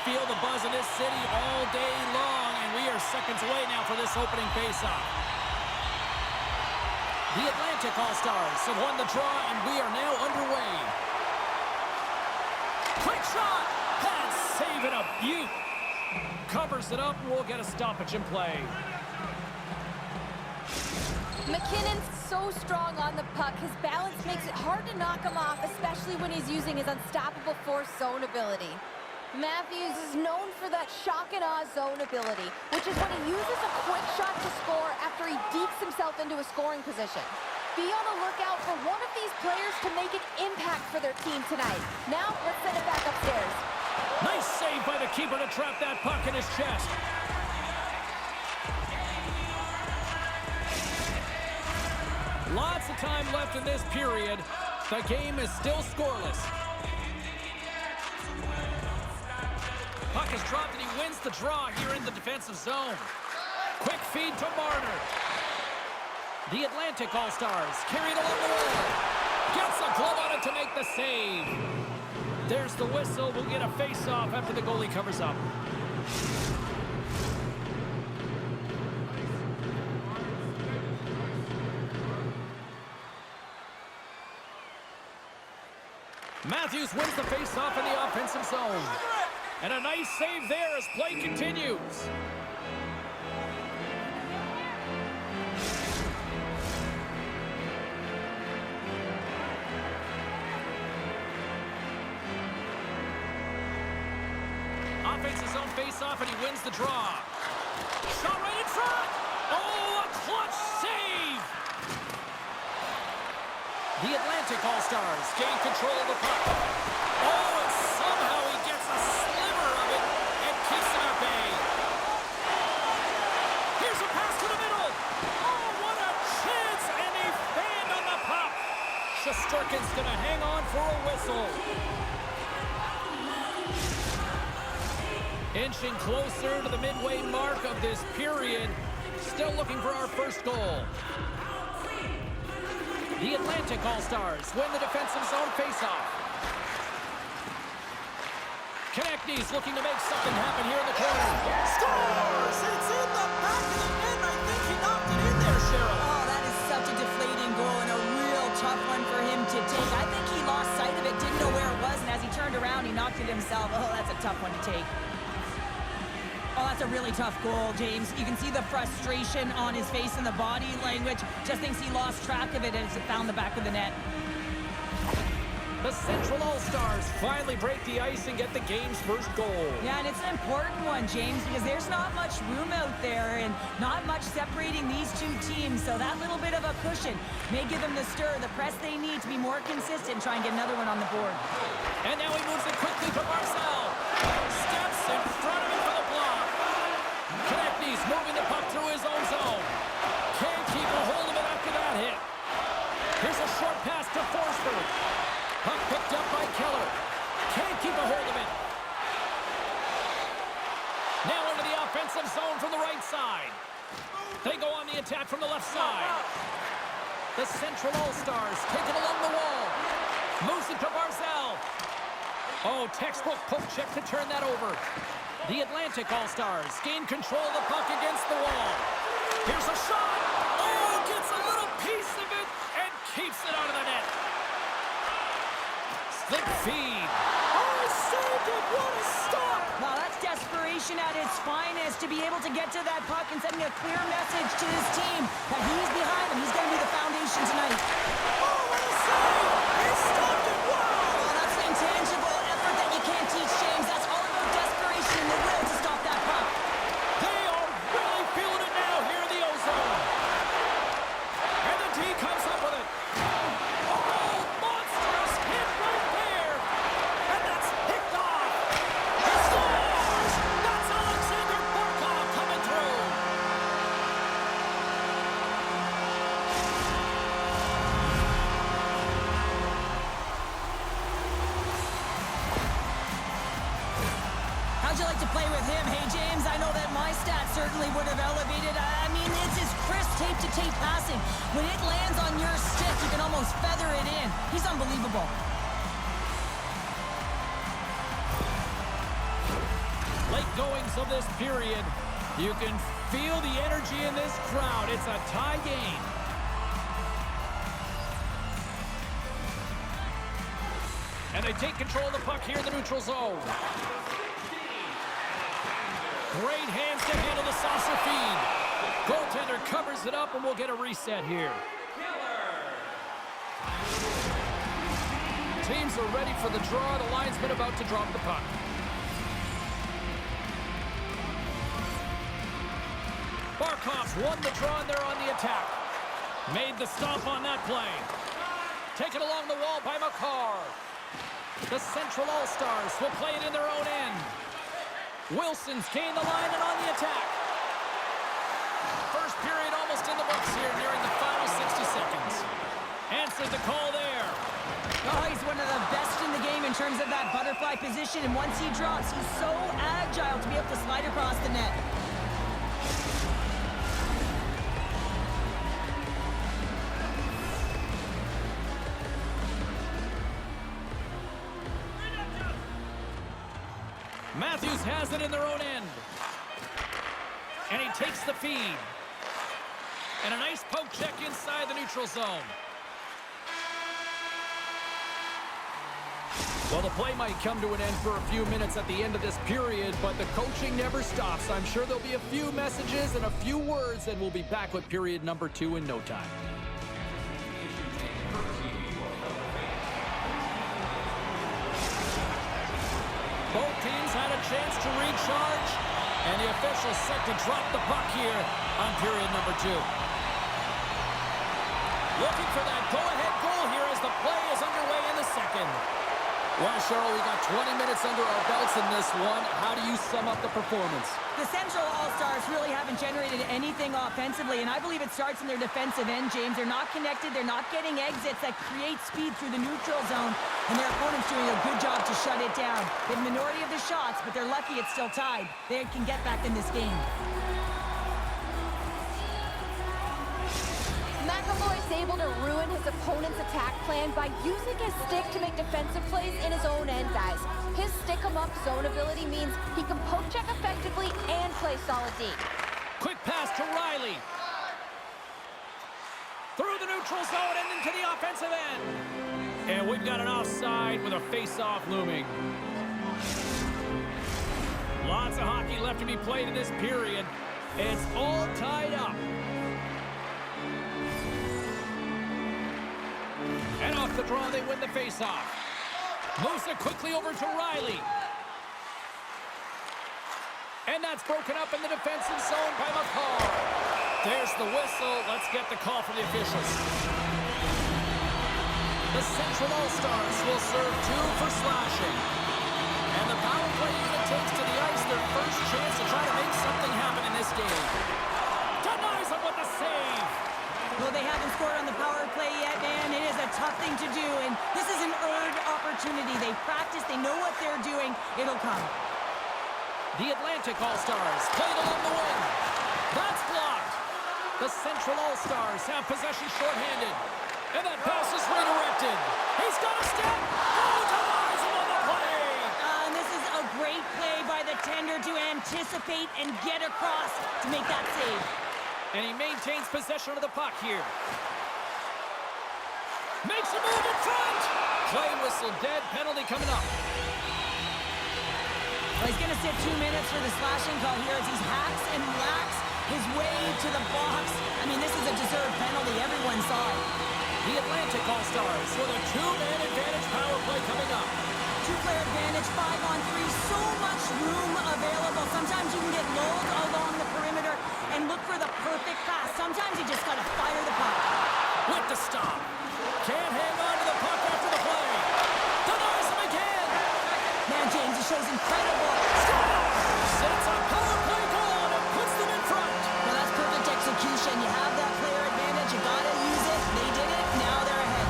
feel the buzz in this city all day long, and we are seconds away now for this opening faceoff. The Atlantic All-Stars have won the draw, and we are now underway. Quick shot! That's saving a beaut. Covers it up, and we'll get a stoppage in play. McKinnon's so strong on the puck. His balance makes it hard to knock him off, especially when he's using his unstoppable force zone ability. Matthews is known for that shock and awe zone ability, which is when he uses a quick shot to score after he dekes himself into a scoring position. Be on the lookout for one of these players to make an impact for their team tonight. Now, let's send it back upstairs. Nice save by the keeper to trap that puck in his chest. Lots of time left in this period. The game is still scoreless. Puck is dropped and he wins the draw here in the defensive zone. Quick feed to Marner. The Atlantic All-Stars carried along the wall. Gets a glove on it to make the save. There's the whistle. We'll get a face-off after the goalie covers up. Matthews wins the face-off in the offensive zone. And a nice save there as play continues. Offensive zone face-off, and he wins the draw. Shot right in front! Oh, a clutch save! The Atlantic All-Stars gain control of the puck. Oh, and somehow he gets a sliver of it and keeps it at bay. Here's a pass to the middle. Oh, what a chance, and he fanned on the puck. Shesterkin's going to hang on for a whistle. Inching closer to the midway mark of this period. Still looking for our first goal. The Atlantic All-Stars win the defensive zone faceoff. Konechny's looking to make something happen here in the corner. Scores! It's in the back of the net. I think he knocked it in there, Cheryl. Oh, that is such a deflating goal and a real tough one for him to take. I think he lost sight of it, didn't know where it was, and as he turned around, he knocked it himself. Oh, that's a tough one to take. Oh, that's a really tough goal, James. You can see the frustration on his face and the body language. Just thinks he lost track of it as it found the back of the net. The Central All-Stars finally break the ice and get the game's first goal. Yeah, and it's an important one, James, because there's not much room out there and not much separating these two teams. So that little bit of a cushion may give them the stir, the press they need to be more consistent and try and get another one on the board. And now he moves it quickly to Barzal. Steps in front of him for the block. Konechny's moving the puck through his own zone. Can't keep a hold of it after that hit. Here's a short pass to Forsberg. Puck picked up by Keller. Can't keep a hold of it. Now into the offensive zone from the right side. They go on the attack from the left side. The Central All-Stars take it along the wall. Moves it to Barzal. Oh, textbook poke check to turn that over. The Atlantic All-Stars gain control of the puck against the wall. Here's a shot. Oh, gets a little piece of it and keeps it out of the net. Slick feed. Oh, he saved it. What a stop. Wow, that's desperation at its finest to be able to get to that puck and sending a clear message to his team that he's behind him. He's going to be the foundation tonight. Oh, what a save. He stopped it. Wow. Oh, that's an intangible effort that you can't teach, James. That's all about desperation and the will to stop that puck. They are really feeling it now here in the O-Zone. And the D comes up with it. Oh, monstrous hit right there. And that's picked off. He scores. That's Alexander Barkov coming through. How'd you like to play with him? Hey, James, I know that my stats certainly would have elevated. I mean, it's his crisp tape-to-tape passing. When it lands on your stick, you can almost feather it in. He's unbelievable. Late goings of this period. You can feel the energy in this crowd. It's a tie game. And they take control of the puck here in the neutral zone. Great hands to handle the saucer feed. Goaltender covers it up, and we'll get a reset here. Teams are ready for the draw. The linesman about to drop the puck. Barkov's won the draw, and they're on the attack. Made the stop on that play. Taken along the wall by McCarr. The Central All-Stars will play it in their own end. Wilson's gained the line and on the attack. First period almost in the books here, nearing the final 60 seconds. Answered the call there. Oh, he's one of the best in the game in terms of that butterfly position, and once he drops, he's so agile to be able to slide across the net. Matthews has it in their own end. And he takes the feed. And a nice poke check inside the neutral zone. Well, the play might come to an end for a few minutes at the end of this period, but the coaching never stops. I'm sure there'll be a few messages and a few words, and we'll be back with period number 2 in no time. Both teams had a chance to recharge, and the officials set to drop the puck here on period number 2. Looking for that go-ahead goal here as the play is underway in the second. Well, Cheryl, we got 20 minutes under our belts in this one. How do you sum up the performance? The Central All-Stars really haven't generated anything offensively, and I believe it starts in their defensive end, James. They're not connected. They're not getting exits that create speed through the neutral zone, and their opponent's doing a good job to shut it down. The minority of the shots, but they're lucky it's still tied. They can get back in this game. McAvoy's able to ruin his opponent's attack plan by using his stick to make defensive plays in his own end, guys. His stick-em-up zone ability means he can poke check effectively and play solid D. Quick pass to Riley. Through the neutral zone and into the offensive end. And we've got an offside with a face-off looming. Lots of hockey left to be played in this period. It's all tied up. And off the draw, they win the face-off. Moves it quickly over to Riley. And that's broken up in the defensive zone by McCarr. There's the whistle. Let's get the call from the officials. The Central All-Stars will serve 2 for slashing. And the power play unit takes to the ice their first chance to try to make something happen in this game. Denies him with the save. Well, they haven't scored on the power play yet, man. It is a tough thing to do, and this is an earned opportunity. They practice, they know what they're doing. It'll come. The Atlantic All-Stars played along the wing. That's blocked. The Central All-Stars have possession shorthanded. And that pass is redirected. He's got a step. Oh, denies him on the play. And this is a great play by the tender to anticipate and get across to make that save. And he maintains possession of the puck here. Makes a move in front. Play whistle dead. Penalty coming up. Well, he's going to sit 2 minutes for the slashing call here as he hacks and whacks his way to the box. I mean, this is a deserved penalty. Everyone saw it. The Atlantic All-Stars with a 2-man advantage power play coming up. 2-player advantage, 5-on-3, so much room available. Sometimes you can get lulled along the perimeter and look for the perfect pass. Sometimes you just got to fire the puck. With the stop. Can't hang on to the puck after the play. Denies him again. Man, James, it shows incredible. Sets a power play goal and puts them in front. Well, that's perfect execution. You have that player advantage. You got to use it. They did it. Now they're ahead.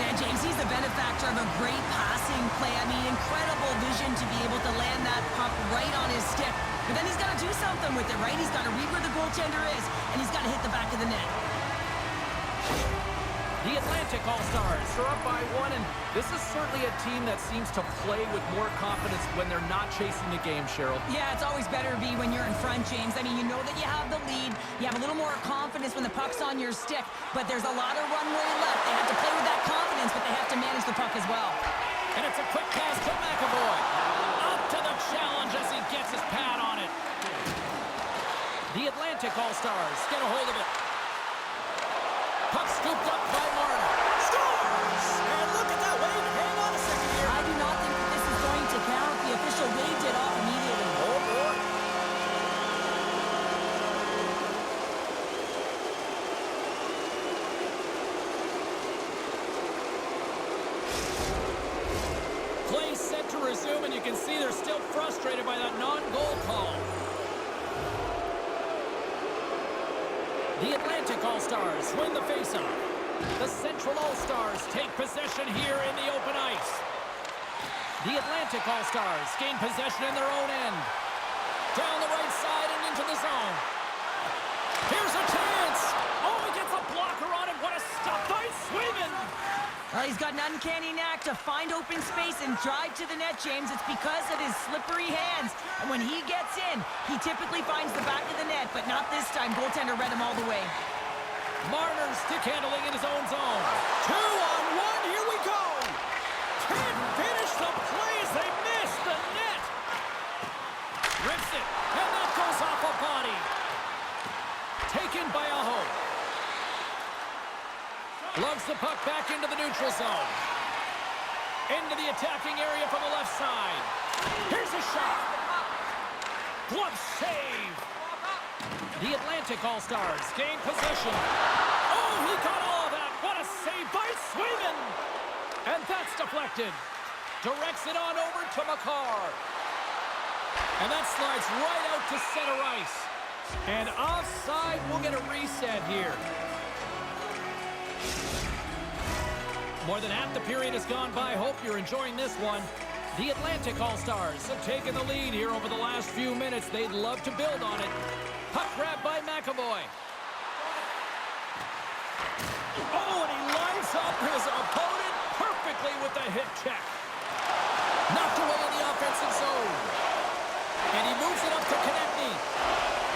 Man, James, he's the benefactor of a great passing play. I mean, incredible vision to be able to land that puck right on his stick. But then he's got to do something with it, right? He's got to read where the goaltender is, and he's got to hit the back of the net. The Atlantic All-Stars are up by one, and this is certainly a team that seems to play with more confidence when they're not chasing the game, Cheryl. Yeah, it's always better to be when you're in front, James. I mean, you know that you have the lead. You have a little more confidence when the puck's on your stick, but there's a lot of runway left. They have to play with that confidence, but they have to manage the puck as well. And it's a quick pass to McAvoy. Up to the challenge as he gets his pad on it. The Atlantic All-Stars get a hold of it. Puck scooped up by Marner. Scores! And look at that wave. Hang on a second here. I do not think that this is going to count. The official waved it off immediately. Oh, boy. Play set to resume, and you can see they're still frustrated by that non-goal call. The Atlantic All-Stars win the faceoff. The Central All-Stars take possession here in the open ice. The Atlantic All-Stars gain possession in their own end. Down the right side and into the zone. Here's a chance! Oh, he gets a blocker on it. What a stop by Swayman! Well, he's got an uncanny knack to find open space and drive to the net, James. It's because of his slippery hands. And when he gets in, he typically finds the back of the net, but not this time. Goaltender read him all the way. Marner stick handling in his own zone. 2-on-1, here we go! Can't finish the play as they miss the net! Rips it, and that goes off a body. Taken by Aho. Lugs the puck back into the neutral zone. Into the attacking area from the left side. Here's a shot. Glove save. The Atlantic All-Stars gain possession. Oh, he got all of that. What a save by Swayman. And that's deflected. Directs it on over to McCarr. And that slides right out to center ice. And offside, we'll get a reset here. More than half the period has gone by. Hope you're enjoying this one. The Atlantic All-Stars have taken the lead here over the last few minutes. They'd love to build on it. Puck grab by McAvoy. Oh, and he lines up his opponent perfectly with the hip check. Knocked away in the offensive zone. And he moves it up to Konechny.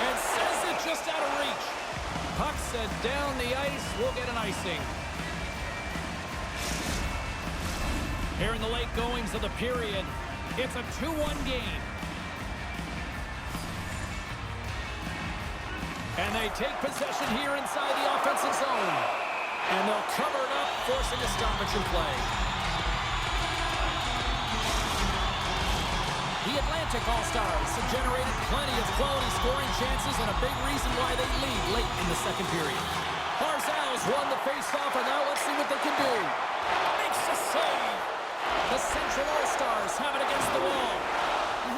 And sends it just out of reach. Puck set down the ice. We'll get an icing. Here in the late goings of the period, it's a 2-1 game. And they take possession here inside the offensive zone. And they'll cover it up, forcing a stoppage in play. The Atlantic All-Stars have generated plenty of quality scoring chances and a big reason why they lead late in the second period. Barzal's won the face-off, and now let's see what they can do. Makes a save. The Central All-Stars have it against the wall.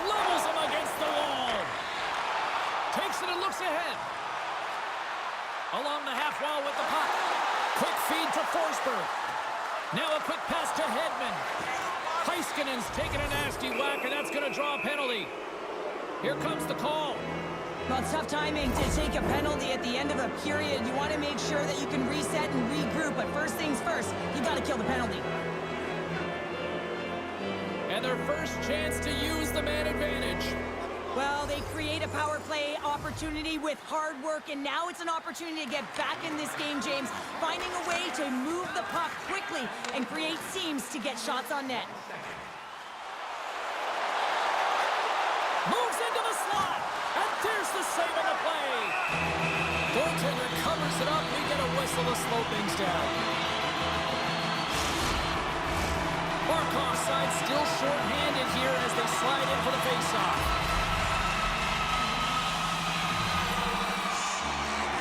Levels them against the wall. Takes it and looks ahead. Along the half wall with the puck. Quick feed to Forsberg. Now a quick pass to Hedman. Heiskanen's taking a nasty whack, and that's going to draw a penalty. Here comes the call. Well, it's tough timing to take a penalty at the end of a period. You want to make sure that you can reset and regroup, but first things first, you got to kill the penalty. And their first chance to use the man advantage. Well, they create a power play opportunity with hard work, and now it's an opportunity to get back in this game, James. Finding a way to move the puck quickly and create seams to get shots on net. Moves into the slot, and there's the save on the play. Goaltender covers it up. We get a whistle to slow things down. Barkov's side still short-handed here as they slide in for the faceoff.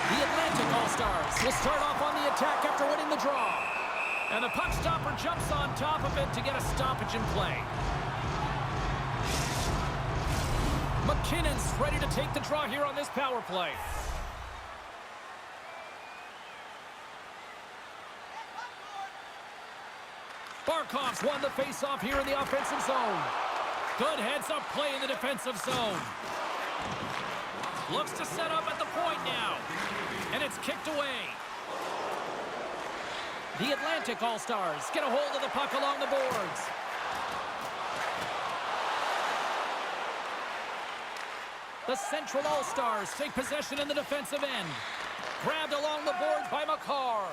The Atlantic All-Stars will start off on the attack after winning the draw. And the puck stopper jumps on top of it to get a stoppage in play. McKinnon's ready to take the draw here on this power play. Barkov's won the face-off here in the offensive zone. Good heads-up play in the defensive zone. Looks to set up at the point now. And it's kicked away. The Atlantic All-Stars get a hold of the puck along the boards. The Central All-Stars take possession in the defensive end. Grabbed along the boards by McCarr.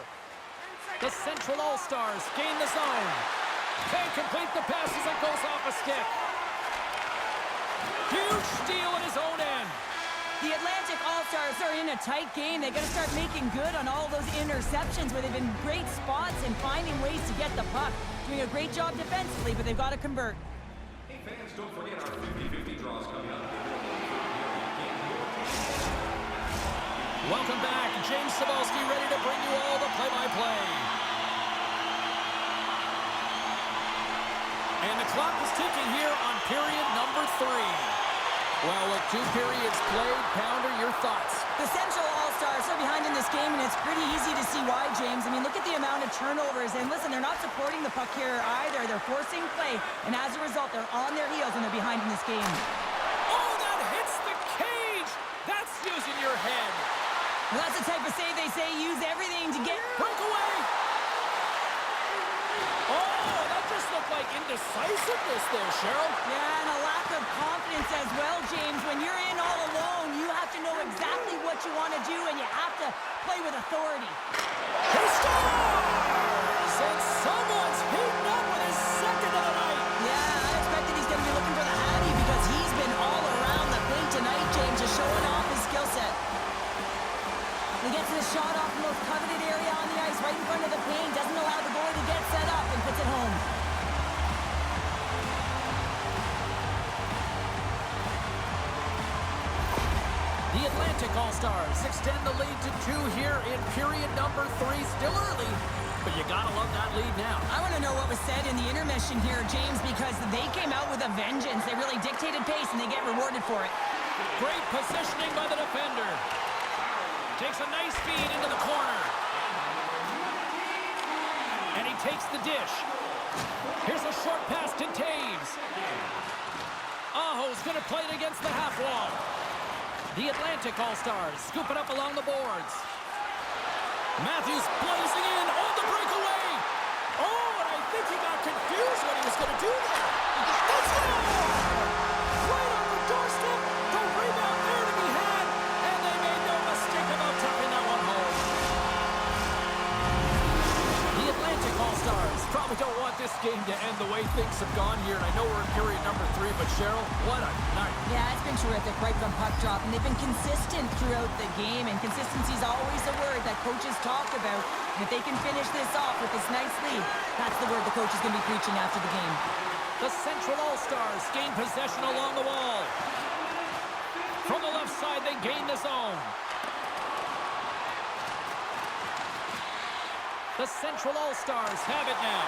The Central All-Stars gain the zone. Can't complete the pass as it goes off a stick. Huge steal at his own end. The Atlantic All-Stars are in a tight game. They got to start making good on all those interceptions where they've been great spots and finding ways to get the puck. Doing a great job defensively, but they've got to convert. Hey fans, don't forget our 50-50 draws coming up. Welcome back. James Cebulski ready to bring you all the play-by-play. And the clock is ticking here on period number 3. Well, with 2 periods played, Pounder, your thoughts? The Central All-Stars are behind in this game, and it's pretty easy to see why, James. I mean, look at the amount of turnovers. And listen, they're not supporting the puck here either. They're forcing play, and as a result, they're on their heels, and they're behind in this game. Oh, that hits the cage! That's using your head. Well, that's the type of save they say use everything to get... Breakaway! Oh, that just looked like indecisiveness there, Cheryl. Yeah, and a lack of confidence as well, James. When you're in all alone, you have to know exactly what you want to do, and you have to play with authority. He scores! And someone's heating up with his second of the night. Yeah, I expected he's going to be looking for the Hattie because he's been all around the paint tonight, James, just showing off his skill set. He gets his shot off the most coveted area on the ice, right in front of the paint, doesn't allow the goalie to get set up, and puts it home. The Atlantic All-Stars extend the lead to 2 here in period number 3. Still early, but you gotta love that lead now. I want to know what was said in the intermission here, James, because they came out with a vengeance. They really dictated pace, and they get rewarded for it. Great positioning by the defender. Takes a nice feed into the corner. And he takes the dish. Here's a short pass to Taves. Aho's going to play it against the half wall. The Atlantic All-Stars scoop it up along the boards. Matthews blazing in on the breakaway. Oh, and I think he got confused what he was going to do there. Let's go! Right on the doorstep. The rebound there to be had. And they made no mistake about tucking that one home. The Atlantic All-Stars probably don't want this game to end the way things have gone here. And I know we're in period number 3, but Cheryl, what a night. Yeah, it's been terrific right from puck drop, and they've been consistent throughout the game, and consistency is always a word that coaches talk about. And if they can finish this off with this nice lead, that's the word the coach is going to be preaching after the game. The Central All-Stars gain possession along the wall. From the left side, they gain the zone. The Central All-Stars have it now.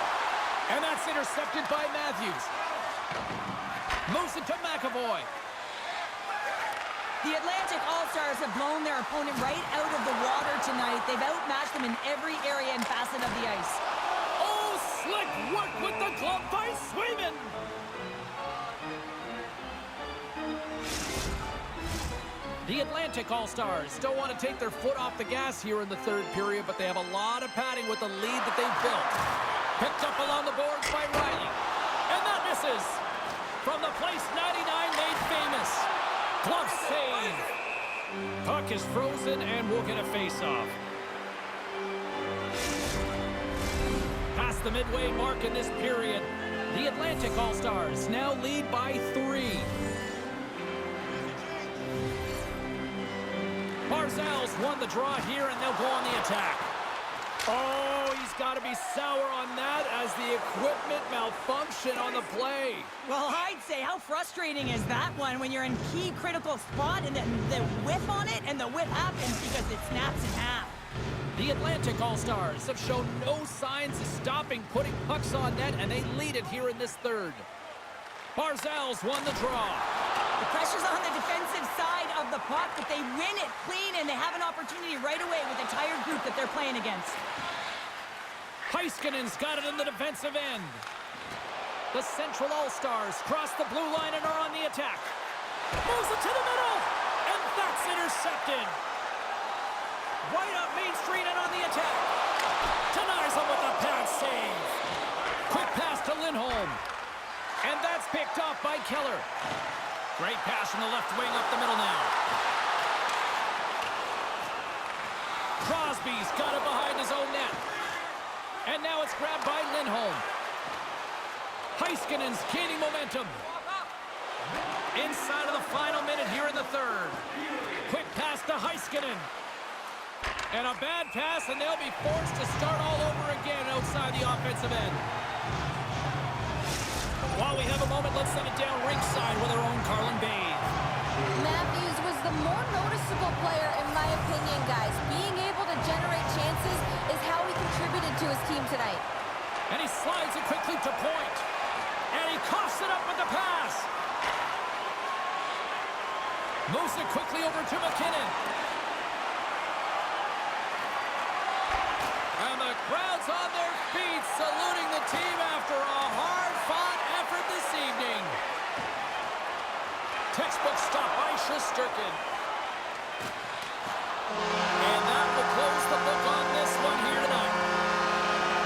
And that's intercepted by Matthews. Moves it to McAvoy. The Atlantic All-Stars have blown their opponent right out of the water tonight. They've outmatched them in every area and facet of the ice. Oh, slick work with the glove by Swayman. The Atlantic All-Stars don't want to take their foot off the gas here in the 3rd period, but they have a lot of padding with the lead that they've built. Picked up along the boards by Riley. And that misses. From the place 99 made famous. Glove save. Puck is frozen and we'll get a face-off. Past the midway mark in this period, the Atlantic All-Stars now lead by 3. Barzal's won the draw here, and they'll go on the attack. Oh, he's got to be sour on that as the equipment malfunction on the play. Well, I'd say, how frustrating is that one when you're in key critical spot and then the whiff on it, and the whiff happens because it snaps in half. The Atlantic All-Stars have shown no signs of stopping putting pucks on net, and they lead it here in this 3rd. Barzal's won the draw. The pressure's on the defensive side of the puck, but they win it clean, and they have an opportunity right away with the tired group that they're playing against. Heiskanen's got it in the defensive end. The Central All-Stars cross the blue line and are on the attack. Moves it to the middle, and that's intercepted. Right up Main Street and on the attack. Denies him with a pass save. Quick pass to Lindholm. And that's picked off by Keller. Great pass from the left wing up the middle now. Crosby's got it behind his own net. And now it's grabbed by Lindholm. Heiskanen's gaining momentum. Inside of the final minute here in the third. Quick pass to Heiskanen. And a bad pass, and they'll be forced to start all over again outside the offensive end. While we have a moment, let's send it down ringside with our own Carlin Bathe. Matthews was the more noticeable player, in my opinion, guys. Being able to generate chances is how he contributed to his team tonight. And he slides it quickly to point. And he coughs it up with the pass. Moves it quickly over to McKinnon. And the crowd's on their feet, saluting the team after a hard-fought effort this evening. Textbook stop by Shesterkin. And that will close the book on this one here tonight.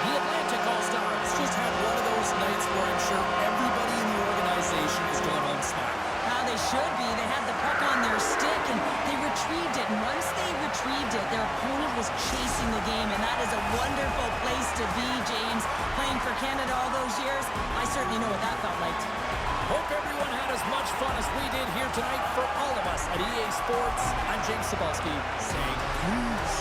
The Atlantic All-Stars just had one of those nights where I'm sure everybody in the organization is going home smiling. They should be. They had the puck on their stick, and they retrieved it. And once they retrieved it, their opponent was chasing the game, and that is a wonderful place to be, James. Playing for Canada all those years, I certainly know what that felt like. Hope everyone had as much fun as we did here tonight. For all of us at EA Sports, I'm James Cebulski saying peace.